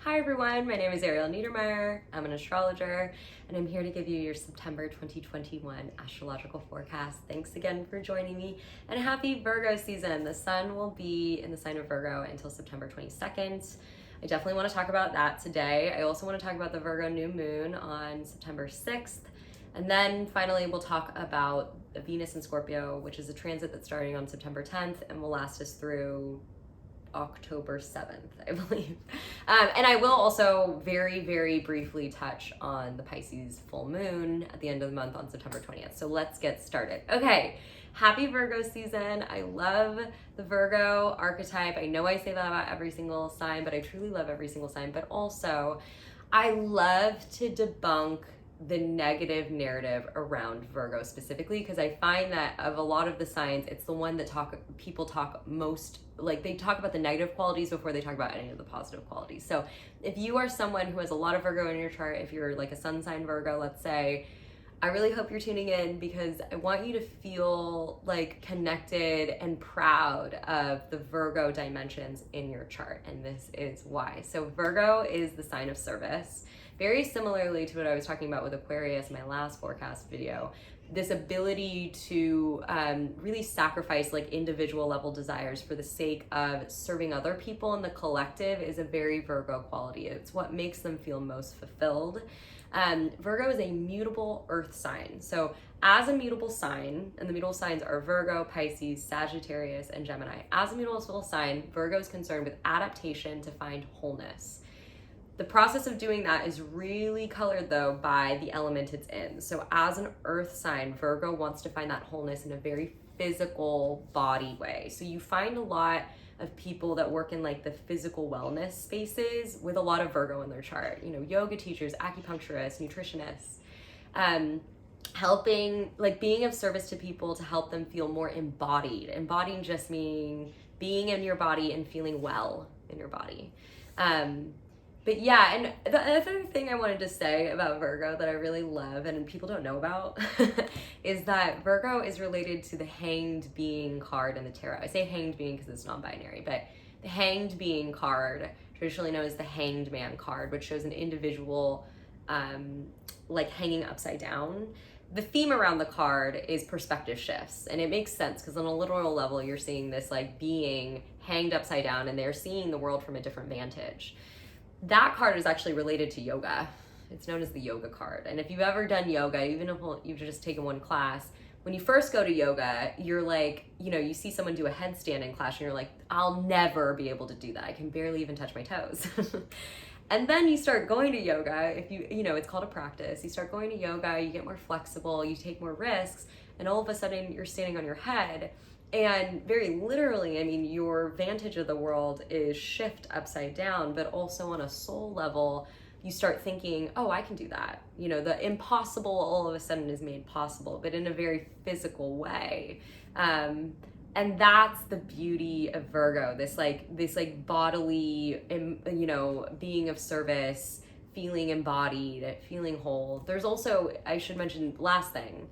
Hi everyone, my name is Ariel Neidermeier. I'm an astrologer and I'm here to give you your September 2021 astrological forecast. Thanks again for joining me and happy Virgo season. The sun will be in the sign of Virgo until September 22nd. I definitely want to talk about that today. I also want to talk about the Virgo new moon on September 6th. And then finally, we'll talk about Venus in Scorpio, which is a transit that's starting on September 10th and will last us through October 7th, I believe. And I will also very briefly touch on the Pisces full moon at the end of the month on September 20th. So let's get started. Okay, happy Virgo season. I love the Virgo archetype. I know I say that about every single sign, but I truly love every single sign. But also, I love to debunk the negative narrative around Virgo specifically, because I find that of a lot of the signs, it's the one that people talk most, like they talk about the negative qualities before they talk about any of the positive qualities. So if you are someone who has a lot of Virgo in your chart, if you're like a sun sign Virgo, let's say, I really hope you're tuning in because I want you to feel like connected and proud of the Virgo dimensions in your chart, and this is why. So Virgo is the sign of service. Very similarly to what I was talking about with Aquarius in my last forecast video, this ability to really sacrifice like individual level desires for the sake of serving other people in the collective is a very Virgo quality. It's what makes them feel most fulfilled. Virgo is a mutable earth sign. So as a mutable sign, and the mutable signs are Virgo, Pisces, Sagittarius, and Gemini. As a mutable sign, Virgo is concerned with adaptation to find wholeness. The process of doing that is really colored though by the element it's in. So as an earth sign, Virgo wants to find that wholeness in a very physical body way. So you find a lot of people that work in like the physical wellness spaces with a lot of Virgo in their chart. You know, yoga teachers, acupuncturists, nutritionists, helping, like being of service to people to help them feel more embodied. Embodying just meaning being in your body and feeling well in your body. But yeah, and the other thing I wanted to say about Virgo that I really love and people don't know about is that Virgo is related to the hanged being card in the tarot. I say hanged being because it's non-binary, but the hanged being card, traditionally known as the hanged man card, which shows an individual like hanging upside down. The theme around the card is perspective shifts, and it makes sense because on a literal level, you're seeing this like being hanged upside down and they're seeing the world from a different vantage. That card is actually related to yoga. It's known as the yoga card. And if you've ever done yoga, even if you've just taken one class, when you first go to yoga, you're like, you know, you see someone do a headstand in class and you're like, I'll never be able to do that. I can barely even touch my toes. And then you start going to yoga, if you know, it's called a practice. You start going to yoga, you get more flexible, you take more risks, and all of a sudden you're standing on your head. And very literally, I mean, your vantage of the world is shift upside down, but also on a soul level, you start thinking, oh, I can do that. You know, the impossible all of a sudden is made possible, but in a very physical way. And that's the beauty of Virgo, this bodily, you know, being of service, feeling embodied, feeling whole. There's also, I should mention, last thing,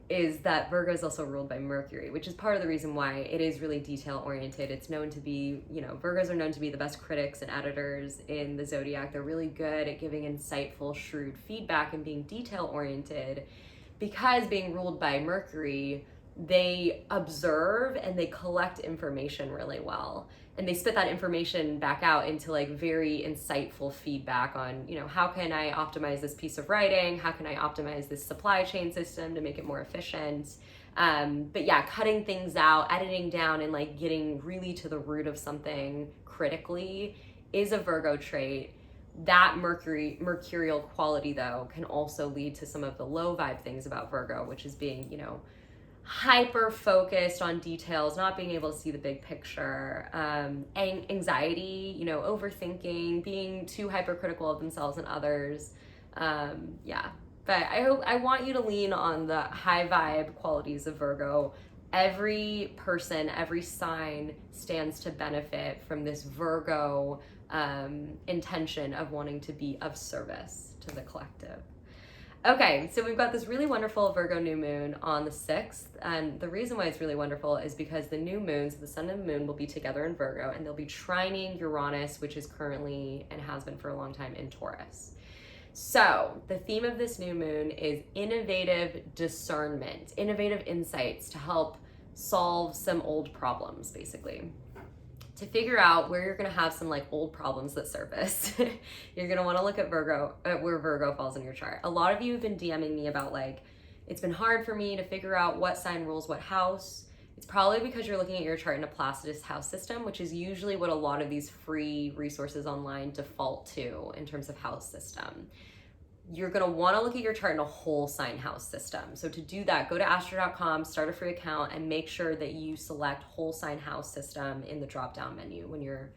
is that Virgo is also ruled by Mercury, which is part of the reason why it is really detail oriented. It's known to be, you know, Virgos are known to be the best critics and editors in the zodiac. They're really good at giving insightful, shrewd feedback and being detail oriented, because being ruled by Mercury, they observe and they collect information really well. And they spit that information back out into like very insightful feedback on, you know, how can I optimize this piece of writing? How can I optimize this supply chain system to make it more efficient? But yeah, cutting things out, editing down, and like getting really to the root of something critically is a Virgo trait. That mercurial quality though can also lead to some of the low vibe things about Virgo, which is being, you know, hyper focused on details, not being able to see the big picture, anxiety, you know, overthinking, being too hypercritical of themselves and others. Yeah, but I want you to lean on the high vibe qualities of Virgo. Every person, every sign stands to benefit from this Virgo intention of wanting to be of service to the collective. Okay, so we've got this really wonderful Virgo new moon on the 6th, and the reason why it's really wonderful is because the new moons, the sun and the moon, will be together in Virgo, and they'll be trining Uranus, which is currently and has been for a long time in Taurus. So the theme of this new moon is innovative discernment, innovative insights to help solve some old problems, basically. To figure out where you're going to have some like old problems that surface, you're going to want to look at Virgo, where Virgo falls in your chart. A lot of you have been DMing me about like, it's been hard for me to figure out what sign rules what house. It's probably because you're looking at your chart in a Placidus house system, which is usually what a lot of these free resources online default to in terms of house system. You're going to want to look at your chart in a whole sign house system. So to do that, go to astro.com, start a free account, and make sure that you select whole sign house system in the drop-down menu when you're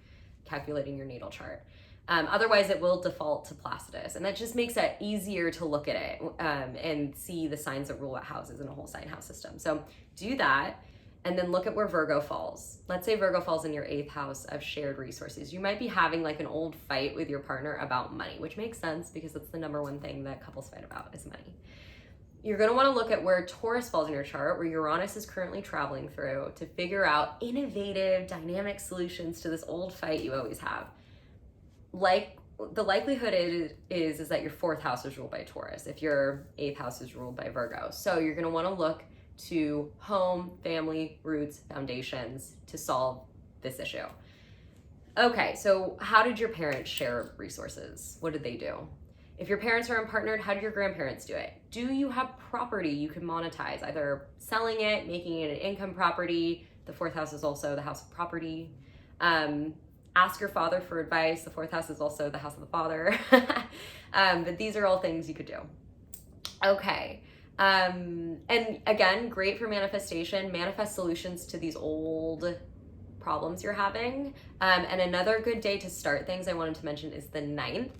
calculating your natal chart. Otherwise, it will default to Placidus, and that just makes it easier to look at it and see the signs that rule what houses in a whole sign house system. So do that, and then look at where Virgo falls. Let's say Virgo falls in your 8th house of shared resources. You might be having like an old fight with your partner about money, which makes sense because that's the number one thing that couples fight about is money. You're going to want to look at where Taurus falls in your chart, where Uranus is currently traveling through, to figure out innovative, dynamic solutions to this old fight you always have. Like, the likelihood is that your 4th house is ruled by Taurus, if your 8th house is ruled by Virgo. So you're going to want to look to home, family, roots, foundations to solve this issue. Okay, so how did your parents share resources? What did they do? If your parents are unpartnered, how did your grandparents do it? Do you have property you can monetize, either selling it, making it an income property? The 4th house is also the house of property. Ask your father for advice. The 4th house is also the house of the father. But these are all things you could do. Okay. And again, great for manifestation. Manifest solutions to these old problems you're having. And another good day to start things I wanted to mention is the 9th.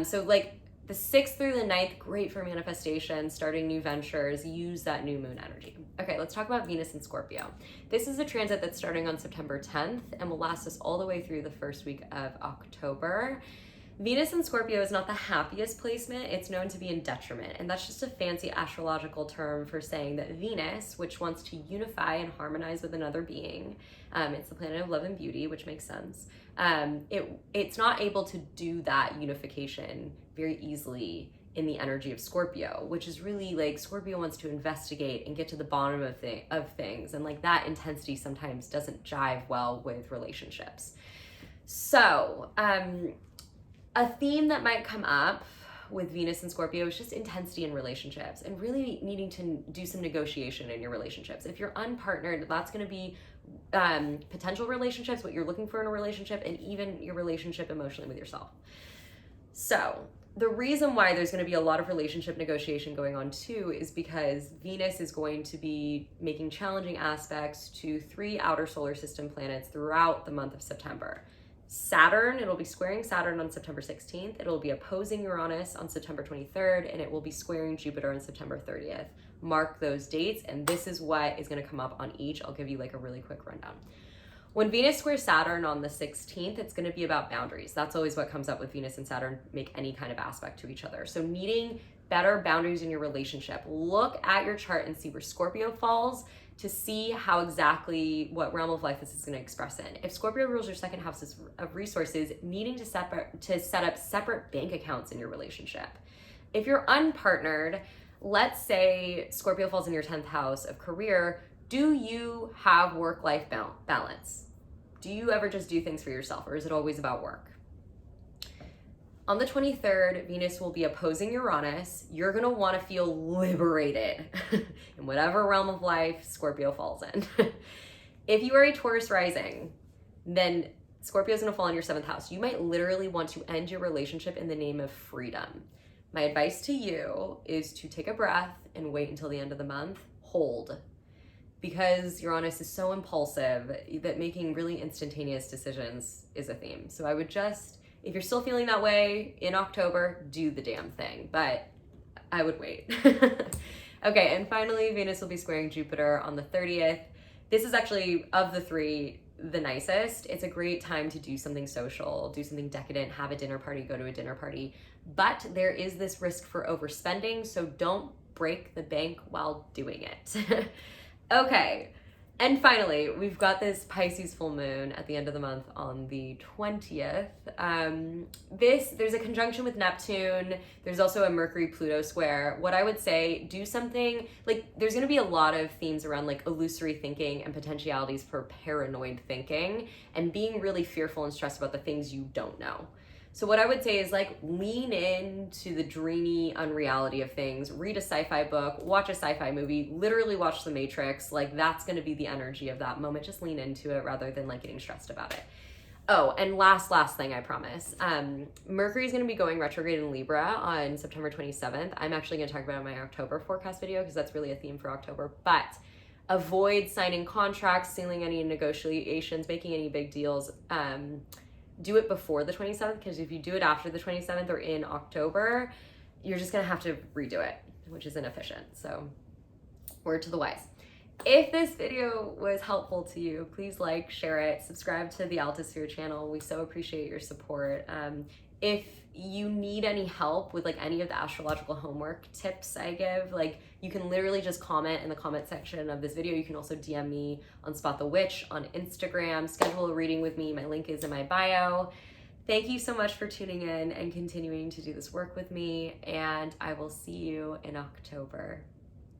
So like the 6th through the 9th, great for manifestation, starting new ventures, use that new moon energy. Okay, let's talk about Venus and Scorpio. This is a transit that's starting on September 10th and will last us all the way through the first week of October. Venus in Scorpio is not the happiest placement. It's known to be in detriment, and that's just a fancy astrological term for saying that Venus, which wants to unify and harmonize with another being, it's the planet of love and beauty, which makes sense. It's not able to do that unification very easily in the energy of Scorpio, which is really like Scorpio wants to investigate and get to the bottom of things, and like that intensity sometimes doesn't jive well with relationships. So, a theme that might come up with Venus and Scorpio is just intensity in relationships and really needing to do some negotiation in your relationships. If you're unpartnered, that's going to be potential relationships, what you're looking for in a relationship, and even your relationship emotionally with yourself. So the reason why there's going to be a lot of relationship negotiation going on too is because Venus is going to be making challenging aspects to 3 outer solar system planets throughout the month of September. Saturn, it'll be squaring Saturn on September 16th, it'll be opposing Uranus on September 23rd, and it will be squaring Jupiter on September 30th. Mark those dates, and this is what is going to come up on each. I'll give you like a really quick rundown. When Venus squares Saturn on the 16th, it's going to be about boundaries. That's always what comes up with Venus and Saturn, make any kind of aspect to each other. So needing better boundaries in your relationship. Look at your chart and see where Scorpio falls to see how exactly what realm of life this is going to express in. If Scorpio rules your 2nd house of resources, needing to set up separate bank accounts in your relationship. If you're unpartnered, let's say Scorpio falls in your 10th house of career, do you have work-life balance? Do you ever just do things for yourself, or is it always about work? On the 23rd, Venus will be opposing Uranus. You're going to want to feel liberated in whatever realm of life Scorpio falls in. If you are a Taurus rising, then Scorpio is going to fall in your 7th house. You might literally want to end your relationship in the name of freedom. My advice to you is to take a breath and wait until the end of the month. Hold. Because Uranus is so impulsive that making really instantaneous decisions is a theme. So I would just, if you're still feeling that way in October, do the damn thing, but I would wait. Okay, and finally, Venus will be squaring Jupiter on the 30th. This is actually, of the 3, the nicest. It's a great time to do something social, do something decadent, have a dinner party, go to a dinner party. But there is this risk for overspending, so don't break the bank while doing it. Okay. And finally, we've got this Pisces full moon at the end of the month on the 20th. There's a conjunction with Neptune. There's also a Mercury-Pluto square. What I would say, do something, like, there's going to be a lot of themes around like illusory thinking and potentialities for paranoid thinking and being really fearful and stressed about the things you don't know. So what I would say is like lean into the dreamy unreality of things, read a sci-fi book, watch a sci-fi movie, literally watch The Matrix. Like that's going to be the energy of that moment. Just lean into it rather than like getting stressed about it. Oh, and last thing, I promise. Mercury is going to be going retrograde in Libra on September 27th. I'm actually going to talk about it in my October forecast video because that's really a theme for October. But avoid signing contracts, sealing any negotiations, making any big deals. Do it before the 27th, because if you do it after the 27th or in October, you're just gonna have to redo it, which is inefficient. So word to the wise. If this video was helpful to you, please like, share it, subscribe to the Altisphere channel. We so appreciate your support. If you need any help with like any of the astrological homework tips I give, like you can literally just comment in the comment section of this video. You can also DM me on Spot the Witch on Instagram, schedule a reading with me. My link is in my bio. Thank you so much for tuning in and continuing to do this work with me, and I will see you in October.